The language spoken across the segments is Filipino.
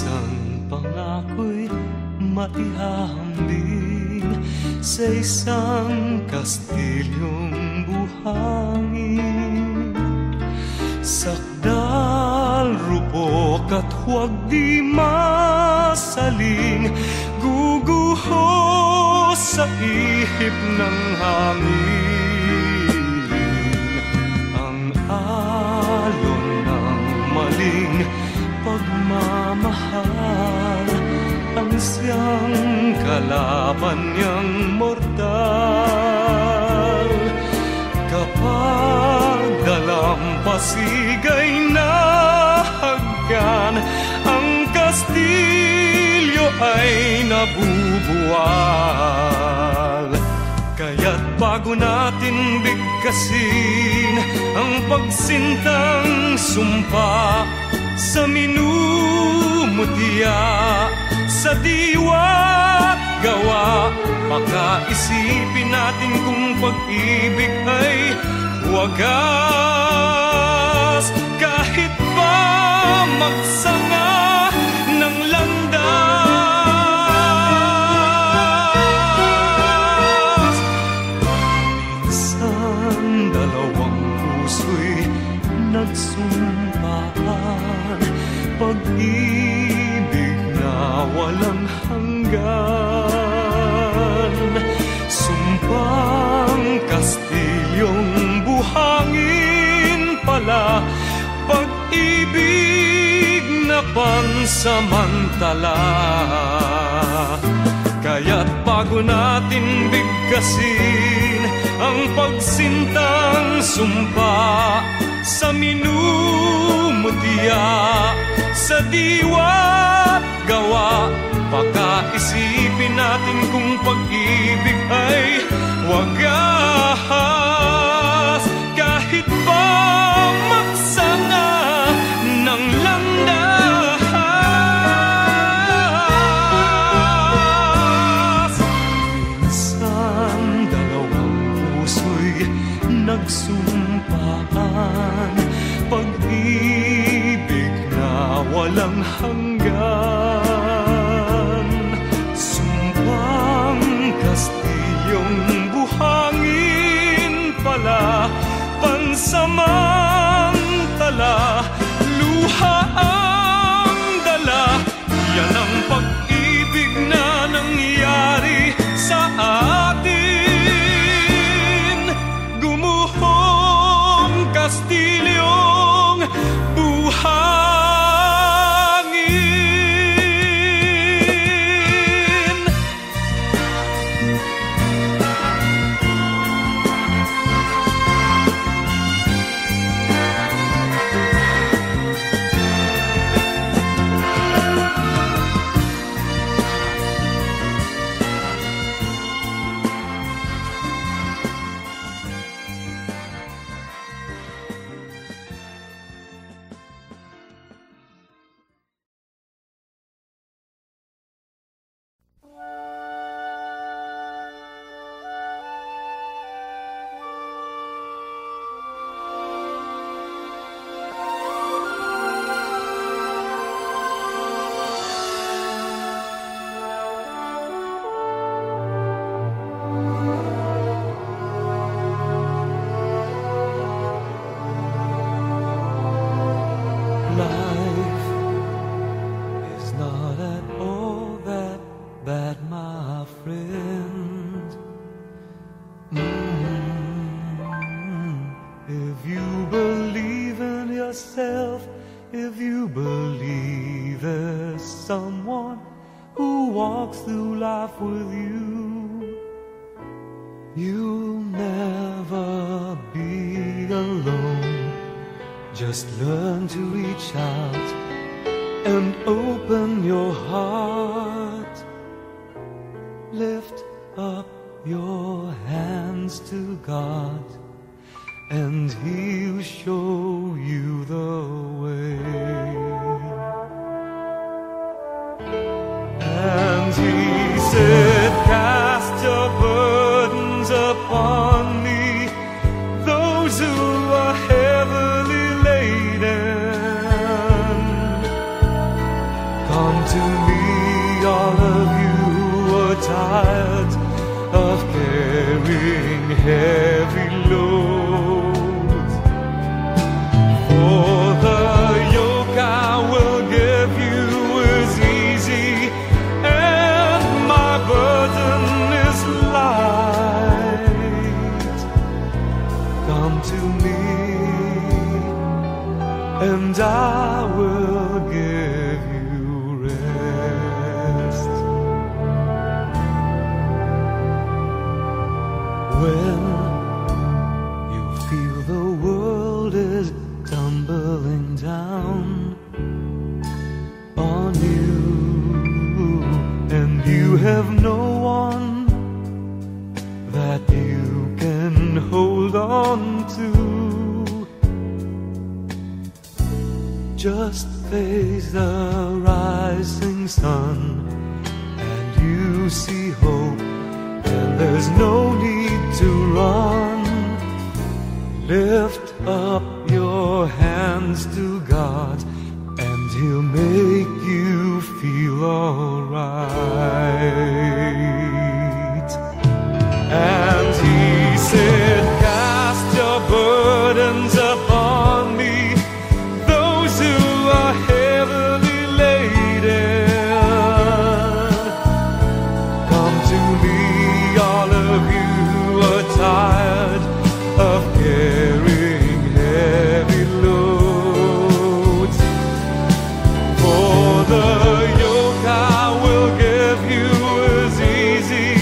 isang pangako'y maihahambing sa isang kastilyong buhangin. Sakdal, rupok at huwag di masaling, guguho sa ihip ng hangin. Ang alon ng maling pagmamahal, ang siyang kalaban niyang mortal. Kapag dalampasigay na haggan, ang kastilyo ay nabubuwal. Kaya't bago natin bigkasin ang pagsintang sumpa sa minumutya, sa diwa't gawa, pakaisipin natin kung pag-ibig ay wagas. Kahit pa magsanga ng landas, minsan dalawang puso'y nagsumpaan, pag-ibig na walang hanggan. Sumpang kastilyong buhangin pala, pag-ibig na pansamantala. Kaya't bago natin bigkasin ang pagsintang sumpa sa minumutya, sa diwa't gawa, pakaisipin natin kung pag-ibig ay wagas. Kahit pa magsanga ng landas, minsan dalawang puso'y nagsumpaan, pag-ibig na walang hanggan. Sumpang kastilyong buhangin pala, pansamantala, luha ang dala. Yan ang pag-ibig na nangyari sa atin. Gumuhong kastilyong buhangin. If you believe there's someone who walks through life with you, you'll never be alone. Just learn to reach out and open your heart. Lift up your hands to God, and He'll show you the way. And He said, cast your burdens upon me, those who are heavily laden. Come to me, all of you who are tired of carrying heavy loads. For the yoke I will give you is easy, and my burden is light. Come to me, and I will give you rest. When you feel the world is tumbling down on you, and you have no one that you can hold on to, just face the rising sun, and you see hope, and there's no need to run. Lift up your hands to God, and He'll make you feel alright. And He said, cast your burdens upon me, those who are heavily laden. Come to me, all of you who are tired of carrying heavy loads. For the yoke I will give you is easy,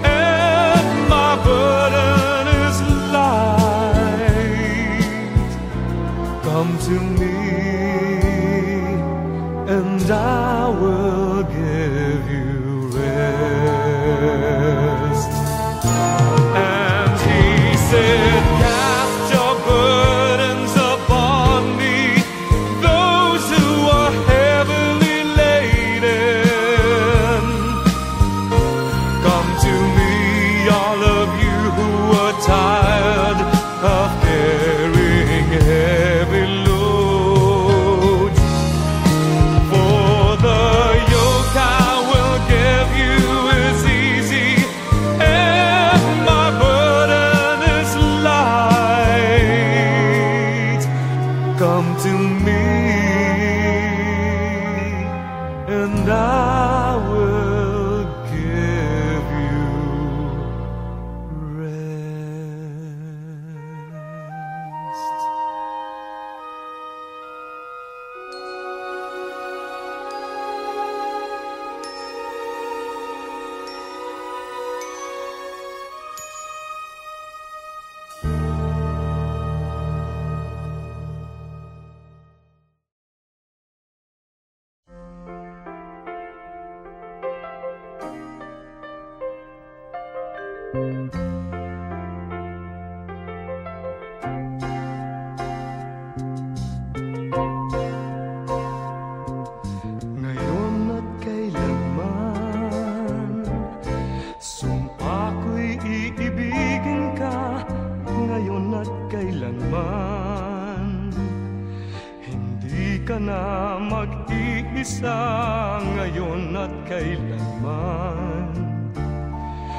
and my burden is light. Come to me, and I will give you rest. And He said, cast your burdens upon me, those who are heavily laden. Come to me, all of you who are tired of carrying heavy loads. For the yoke I will give you is easy, and my burden is light. Come to me, and I will give you rest. Ngayon at kailanman, sumpa ko'y iibigin ka. Ngayon at kailanman, hindi ka na mag-iisa. Ngayon at kailanman,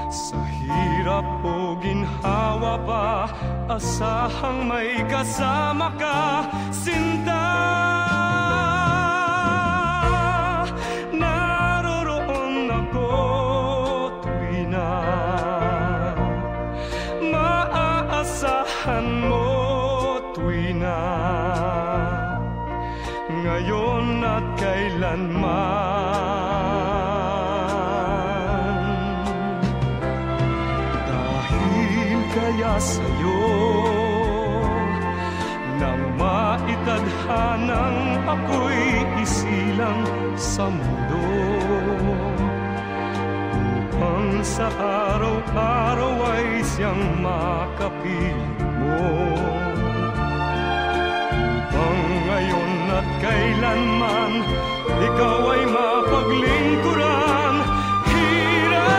sa hirap o ginhawa pa, asahang may kasama ka, sinta. Naroroon ako tuwi na maaasahan mo, tuwi na ngayon at kailanman. Dahil kaya sa'yo nang maitadhanang ako'y isilang sa mundo, upang sa araw-araw ay siyang makapiling mo, upang ngayon at kailanman ikaw ay mapaglingkuran. Hirang,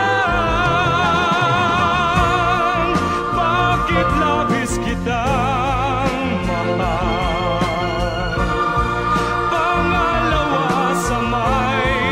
bakit labis kitang mahal? Pangalawa sa may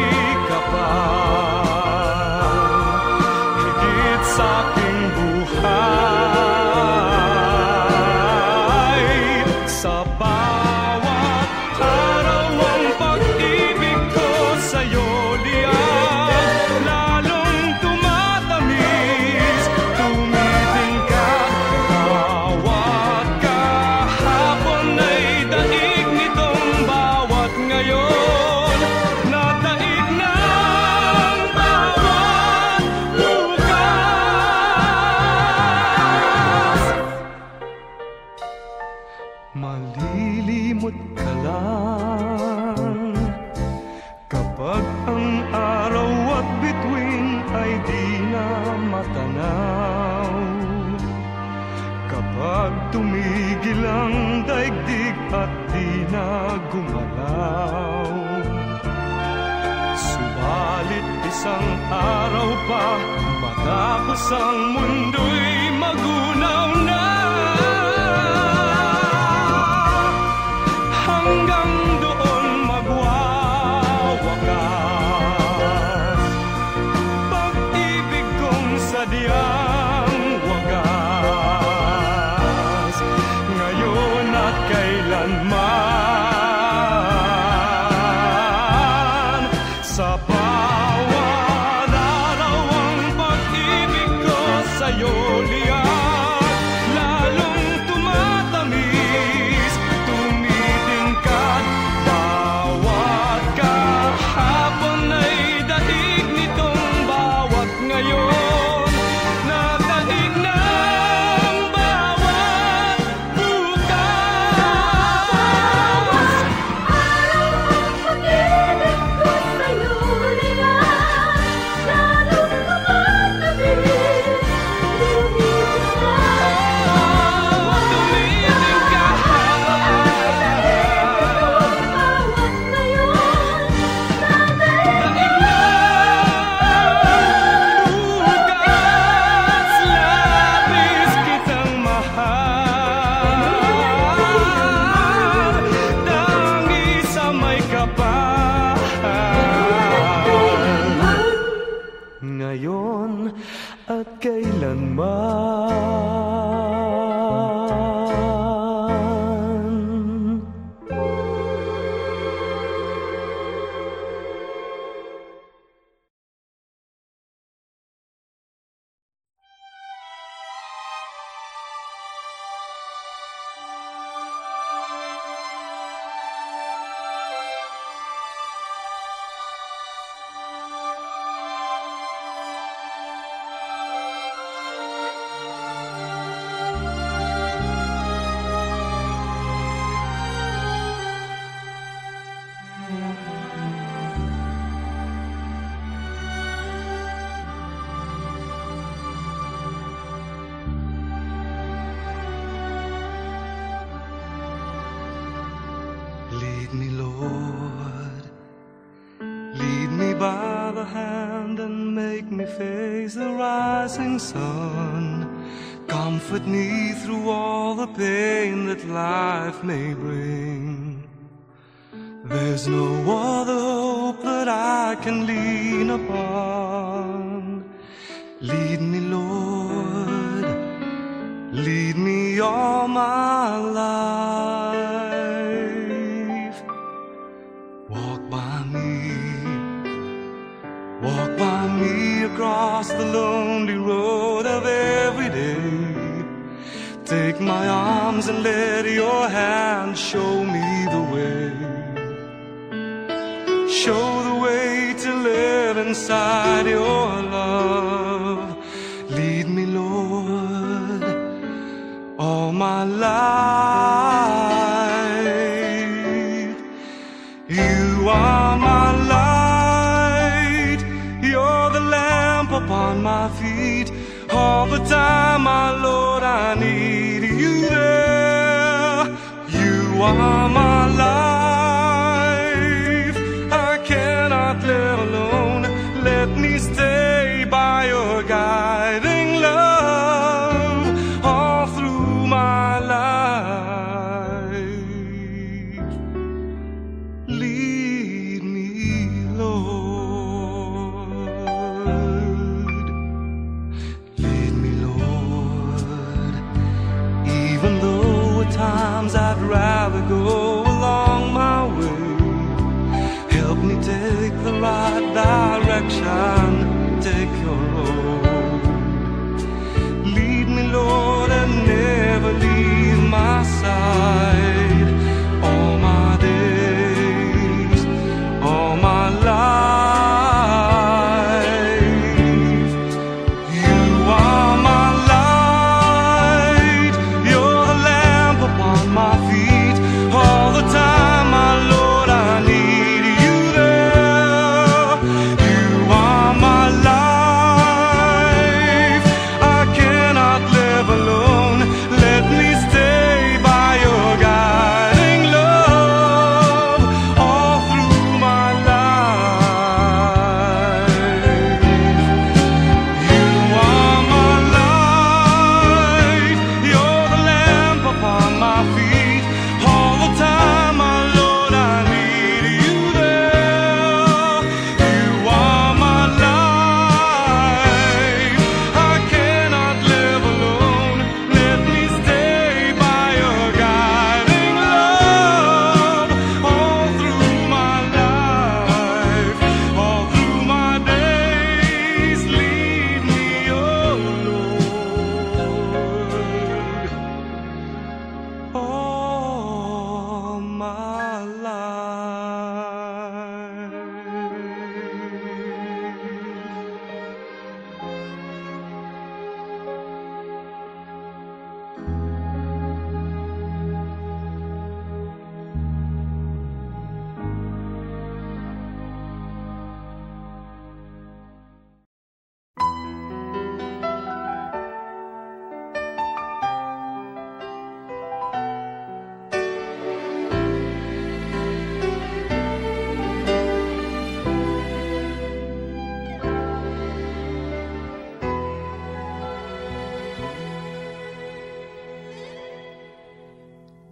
Kapag ang araw at bituin ay di na matanaw, kapag tumigil ang daigdig at di na gumalaw, subalit isang araw pa matapos ang mundo'y magunaw na, hanggang doon magwawakas pag-ibig kong sadyang wagas, ngayon at kailanman. Sa bawat araw ang pag-ibig ko sa'yo liyak, lalong tumatamis, tumitingkad. Bawat kahapon ay daig nitong bawat ngayon, nadaig ng bawat bukas. Araw ang pag-ibig ko sa'yo liyak, lalong tumatamis, Tumitingkad. bawat ngayon, Daig ng bukas, labis kitang mahal, tangi sa may kapal, ngayon at kailanman. Lead me, Lord, lead me by the hand and make me face the rising sun. Comfort me through all the pain that life may bring. There's no other hope that I can lean upon. Lead me, Lord, lead me all my life. Walk by me across the lonely road of every day. Take my arms and let your hand show me the way. Show the way to live inside your love. Lead me, Lord, all my life. You are my light, you're the lamp upon my feet. All the time, my Lord, I need you there. You are my life, I cannot live alone. Let me stay by your guiding love all through my life. Lead me, Lord. Lead me, Lord. Even though at times I'd rather go along my way, help me take the right direction, take your road. Lead me, Lord, and never leave my side. All my days, all my life. You are my light, you're the lamp upon my feet. All the time, my Lord, I need you there.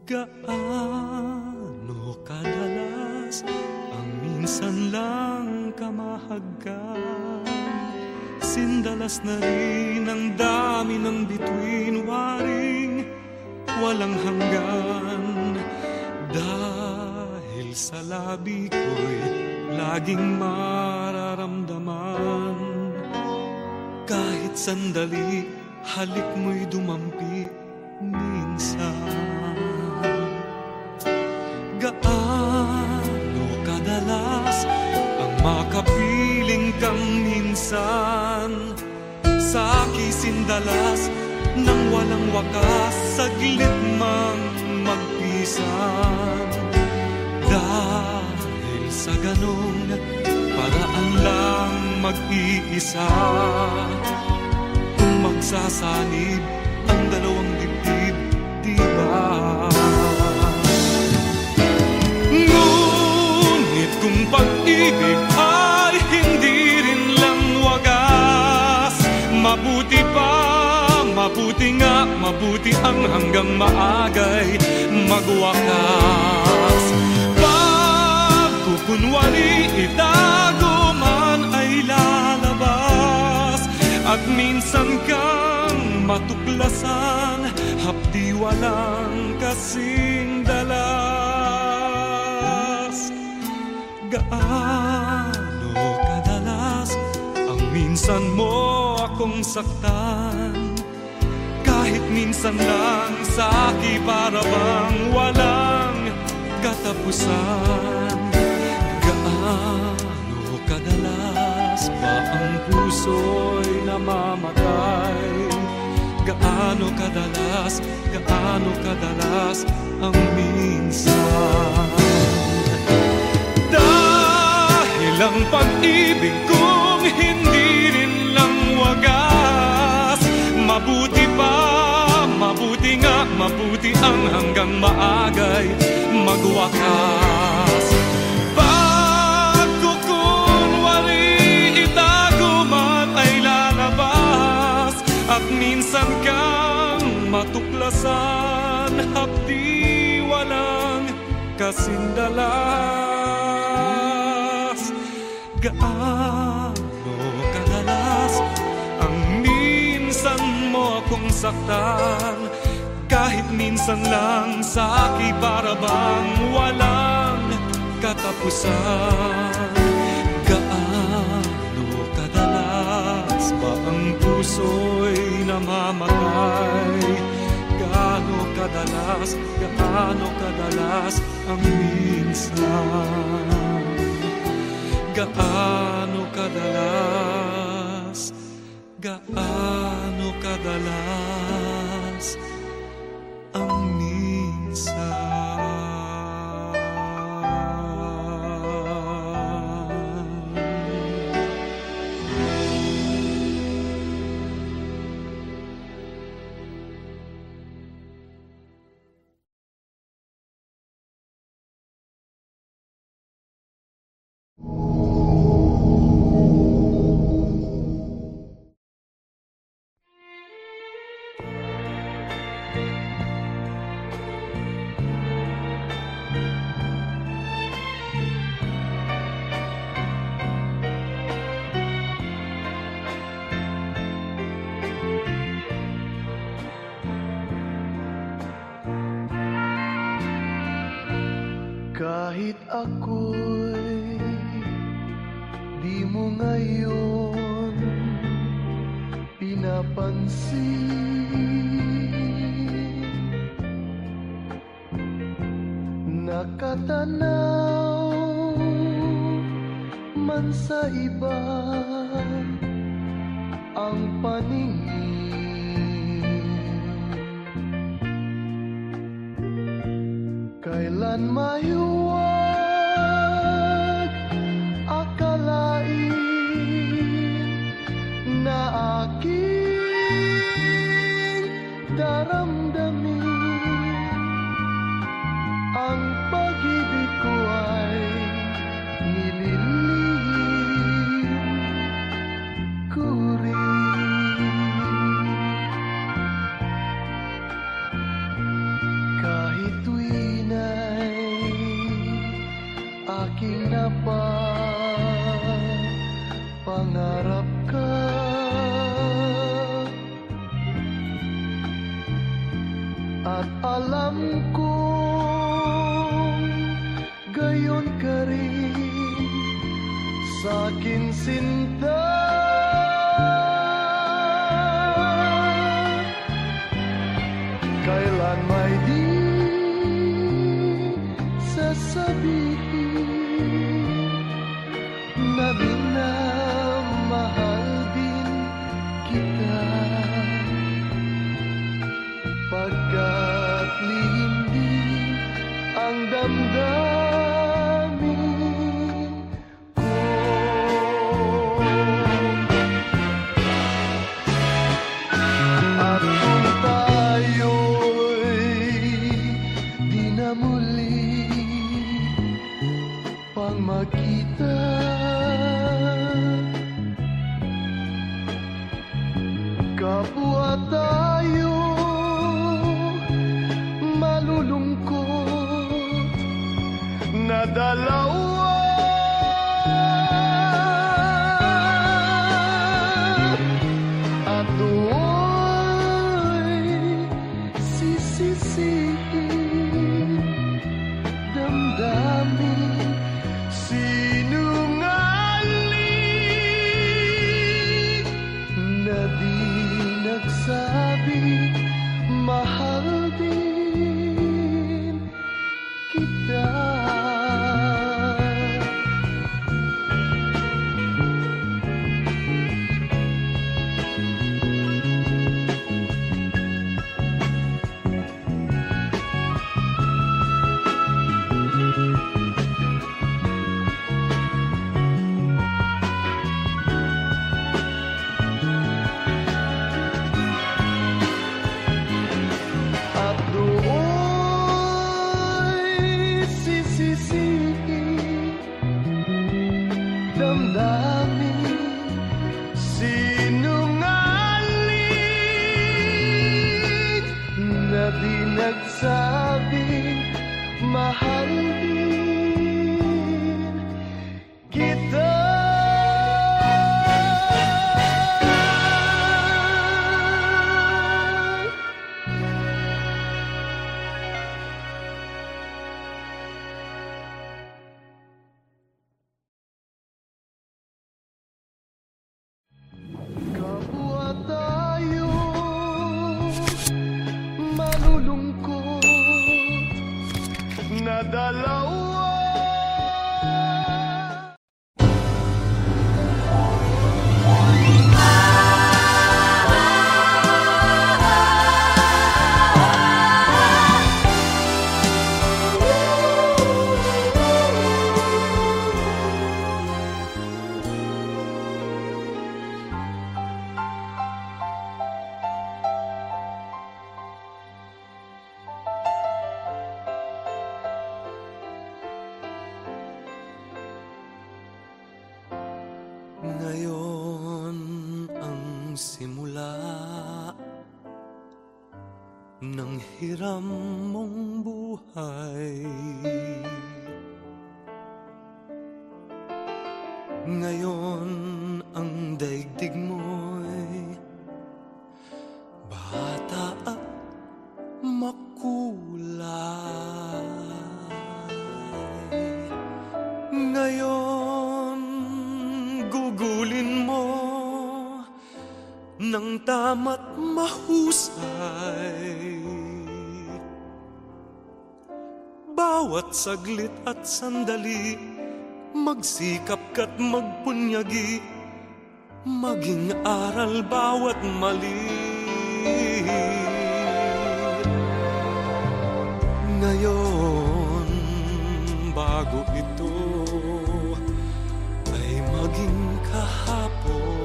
Gaano kadalas ang minsan lang kamahagkan? Sindalas na rin ang dami ng bituin, waring walang hanggan. Dahil sa labi ko'y laging mararamdaman. Kahit sandali, halik mo'y dumampi minsan. Gaano kadalas ang makapiling kang minsan? Sa kisindalas nang walang wakas, saglit mang magpisan. Dahil sa ganong paraan lang mag-iisa, kung magsasanib ang dalawang dibdib, di ba? Ngunit kung pag-ibig ay hindi rin lang wagas, mabuti nga, mabuti ang hanggang maagay magwakas. Pagkukunwari itago man ay lalabas, at minsan kang matuklasan, hapdi walang kasing dalas. Gaano kadalas ang minsan mo akong saktan? Kahit minsan lang sa akin para bang walang katapusan. Gaano kadalas ba ang puso'y namamatay? Gaano kadalas ang minsan? Dahil ang pag-ibig kong hindi rin lang wagas, mabuti nga, mabuti ang hanggang maagay magwakas. Pagkukunwari itago man ay lalabas, at minsan kang matuklasan, hapdi walang kasindalas. Gaano kadalas ang minsan mo akong saktan? Kahit minsan lang sa akin para bang walang katapusan. Gaano kadalas ba ang puso'y namamatay? Gaano kadalas ang minsan? Gaano kadalas ang minsan? Kahit ako'y di mo ngayon pinapansin, nakatanaw man sa iba ang paningin. Kailan mayuwag akalain na aking daramdamin, ang pag-ibig ko ay nililihim ko rin. Kahit sa'kin sinta. Kailan may di sasabihin na minamahal din kita, pagkat lihim din ang damdamin ko. At kung tayo'y di na muli pang magkita, kapwa tayo malulungkot na dalawa. At do'y sisisihin damdamin sinungaling na di nagsabi mahal din kita. At do'y sisisihin damdamin sinungaling na di nagsabing mahal din kita. Kapwa tayo malulungkot na dalawa. Ngayon ang simula ng hiram mong buhay. Ngayon ang daigdig mo'y bata at makulay. Ngayon gugulin mo ng tama't mahusay. Bawat saglit at sandali, magsikap ka't magpunyagi, maging aral bawat mali. Ngayon, bago ito ay maging kahapon,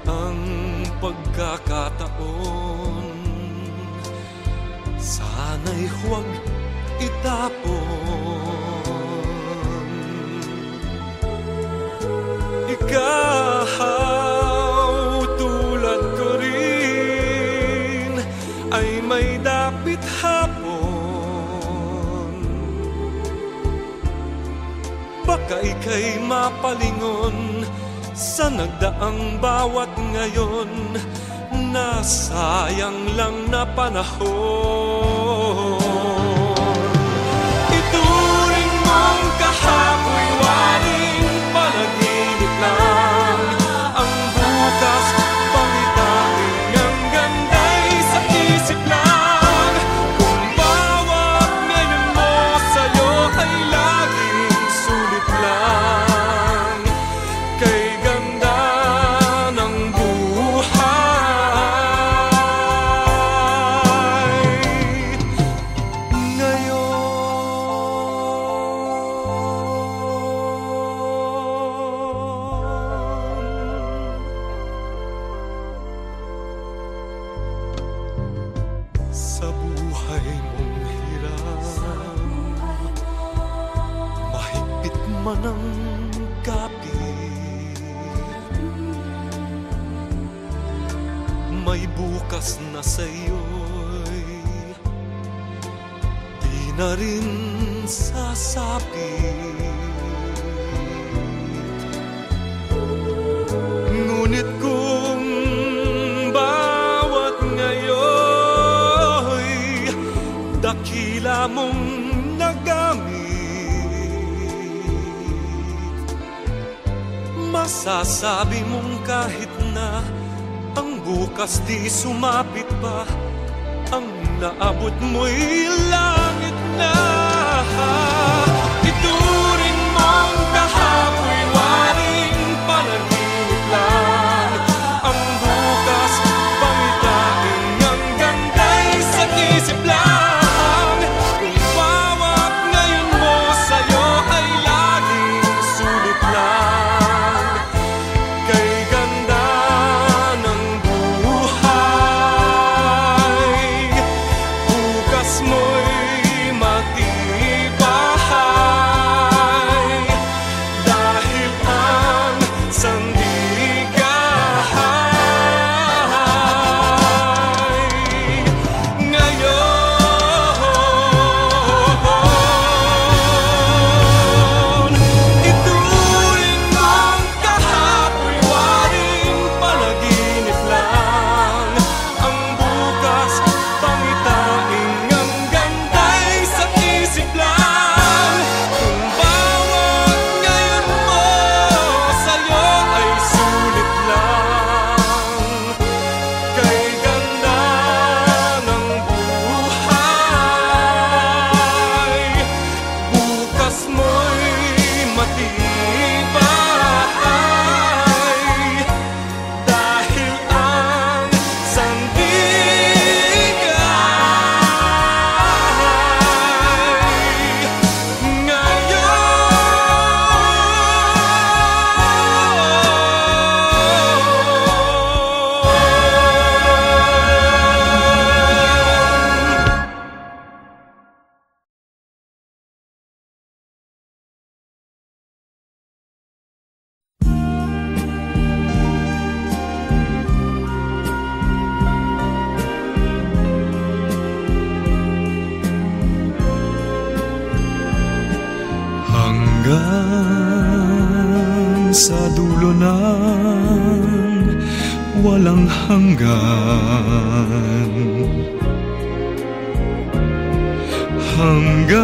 ang pagkakataon sana'y huwag itapon. Ikaw tulad ko rin ay may dapit hapon. Baka ika'y mapalingon sa nagdaang bawat ngayon, nasayang lang na panahon. Ito man ang kapit, may bukas na sa'yo'y di na rin sasapit. Ngunit kung bawat ngayo'y dakila mong nagamit, masasabi mong kahit na ang bukas di sumapit pa, ang naabot mo'y langit na. Ituring mong kahapoy waring panaginip lang, ang bukas pangitain ang ganda'y sa isip lang. Kung bawat ngayon mo sa'yo ay laging sulit lang, kay ganda ng buhay, bukas mo'y matibay, dahil ang sandigahay ngayon. Ituring mong kahapoy waring panaginip lang, ang bukas pangitain ang ganda'y sa isip lang. Kung bawat ngayon mo sa'yo ay sulit lang, kay ganda ng buhay, bukas mo'y matibay, dahil ang sandigahay ngayon. Hanggang sa dulo ng walang hanggan, hanggang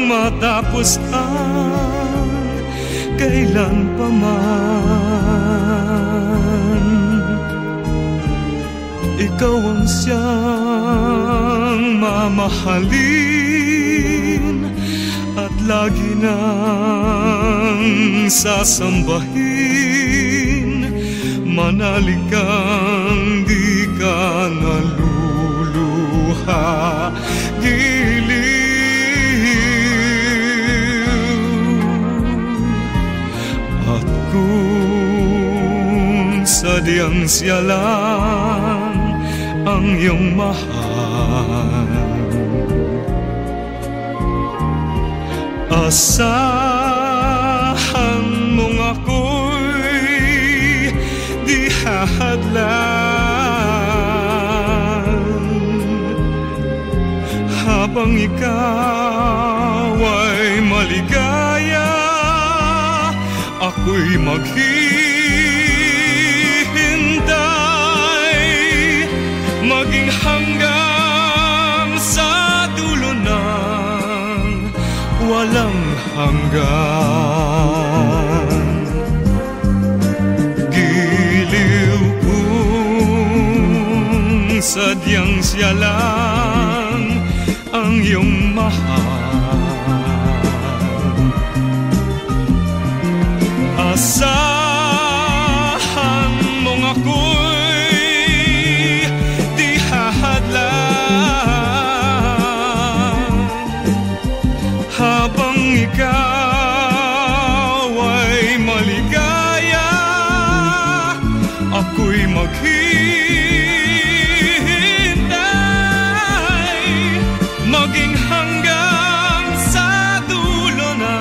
matapos ang kailan pa man, ikaw ang siyang mamahalin at lagi nang sasambahin. Manalig kang di ka naluluha, giliw. At kung sadyang siya lang ang iyong mahal, asahan mong ako'y di hahadlan, habang ikaw ay maligaya, ako'y maghihintay, maging hanggang sa dulo ng walang hanggan. Giliw kung sadyang siya lang ang iyong mahal, asahan mong ako'y di hahadlan, habang ikaw ay maligaya, ako'y maghihintay, maging hanggang sa dulo na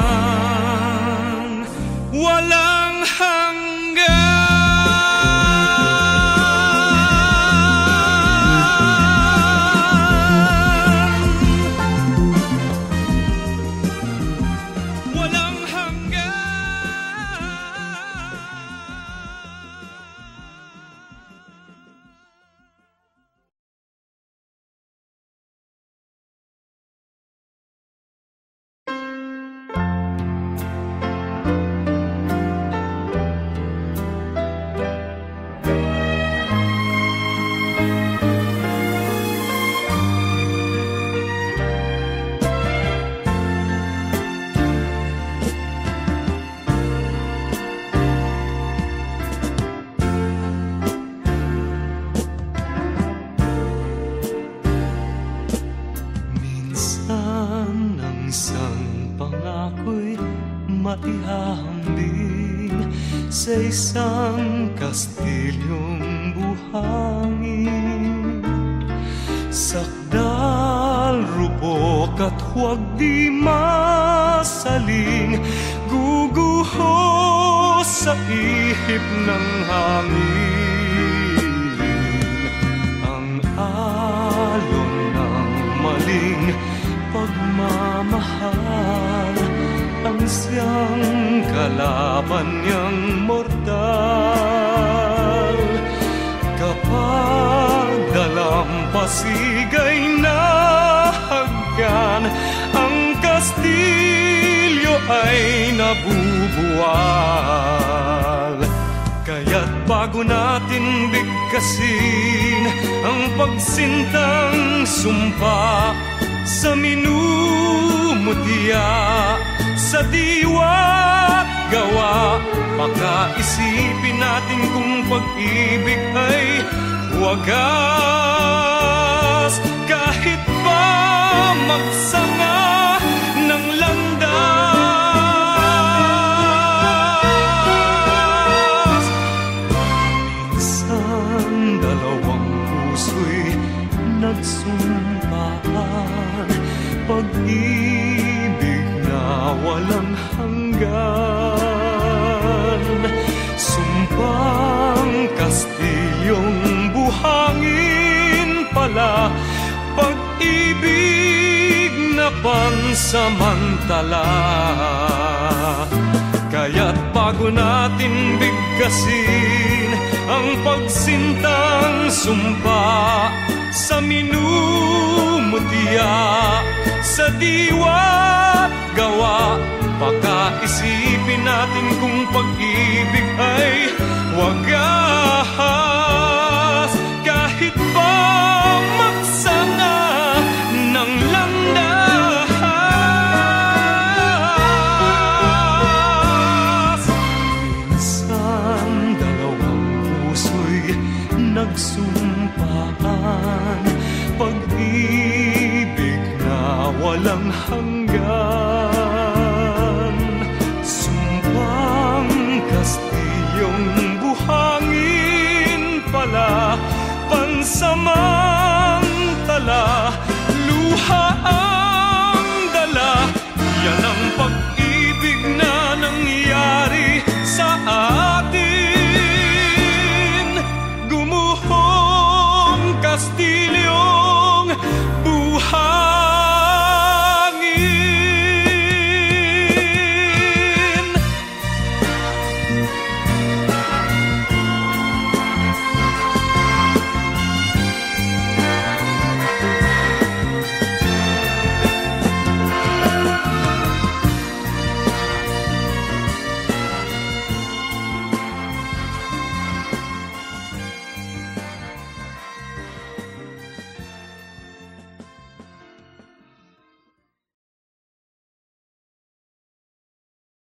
pangako'y maihahambing sa isang kastilyong buhangin. Sakdal, rupok at huwag di masaling, guguho sa ihip ng hangin. Ang alon ng maling pagmamahal, ang siyang kalaban niyang mortal. Kapag dalampasigay na hagkan, ang kastilyo ay nabubuwal. Kaya't bago natin bigkasin ang pagsintang sumpa sa minumutya, sa diwa't gawa, baka isipin natin kung pag-ibig ay wagas. Kahit pa magsanga ng landas, minsan dalawang puso'y nagsumpaan, pag-ibig na walang hanggan. Sumpang kastilyong buhangin pala, pag-ibig na pansamantala. Kaya't bago natin bigkasin ang pagsintang sumpa sa minumutya, sa diwa't gawa, baka isipin natin kung pag-ibig ay wagas. Kahit pa magsanga ng landas, minsan dalawang puso'y nagsumpaan, pag-ibig na walang hanggan. Sumpang kastilyong buhangin pala, pansama